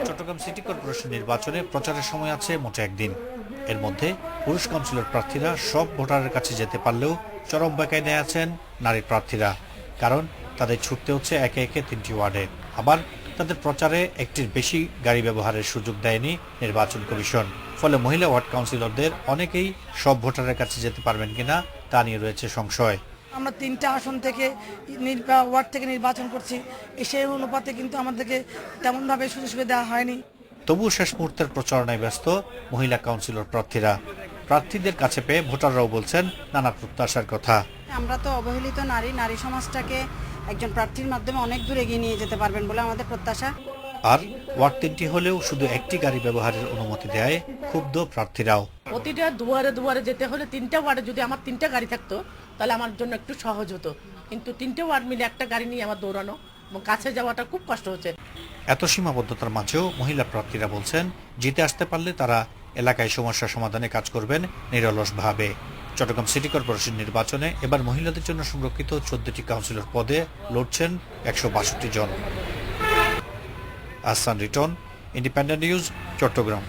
Chittagong city corporation নির্বাচনে প্রচারের সময় আছে মোট একদিন। এর মধ্যে পুরুষ কাউন্সিলর প্রার্থীরা সব ভোটারের কাছে যেতে পারলেও চরম বেকায়দায় আছেন নারী প্রার্থীরা। কারণ তাদের ছুটতে হচ্ছে একে একে 3টি ওয়ার্ডে। আবার তাদের প্রচারে একটির বেশি গাড়ি ব্যবহারের সুযোগ দেয়নি নির্বাচন কমিশন। ফলে মহিলা ওয়ার্ড কাউন্সিলরদের অনেকেই সব ভোটারের কাছে যেতে পারবেন কিনা তা নিয়ে রয়েছে সংশয়। আমরা 3টা আসন থেকে ওয়ার্ড থেকে নির্বাচন করছি, সেই অনুপাতে কিন্তু আমাদেরকে তেমনভাবে সুযোগ সুবিধা দেওয়া হয়নি। তবু শেষ মুহূর্তের প্রচারণায় ব্যস্ত মহিলা কাউন্সিলর প্রার্থীরা। প্রার্থীদের কাছে পেয়ে ভোটাররাও বলছেন নানা প্রত্যাশার কথা। আমরা তো অবহেলিত নারী সমাজটাকে একজন প্রার্থীর মাধ্যমে অনেক দূর এগিয়ে নিয়ে যেতে পারবেন বলে আমাদের প্রত্যাশা। আর ওয়ার্ড 3টি হলেও শুধু একটি গাড়ি ব্যবহারের অনুমতি দেয় ক্ষুব্ধ প্রার্থীরাও। প্রতিটা দুয়ারে দুয়ারে যেতে হলে 3টা ওয়ার্ডে যদি আমার 3টা গাড়ি থাকতো তাহলে আমার জন্য একটু সহজ হতো, কিন্তু 3টে ওয়ার্ড মিলে একটা গাড়ি নিয়ে আমার দৌড়ানো এবং কাছে যাওয়াটা খুব কষ্ট হচ্ছে। এত সীমাবদ্ধতার মাঝেও মহিলা প্রার্থীরা বলছেন জিতে আসতে পারলে তারা এলাকায় সমস্যা সমাধানে কাজ করবেন নিরলসভাবে। চট্টগ্রাম সিটি কর্পোরেশন নির্বাচনে এবার মহিলাদের জন্য সংরক্ষিত 14টি কাউন্সিলর পদে লড়ছেন 162 জন। Ahsan Riton, independent news, Chittagong.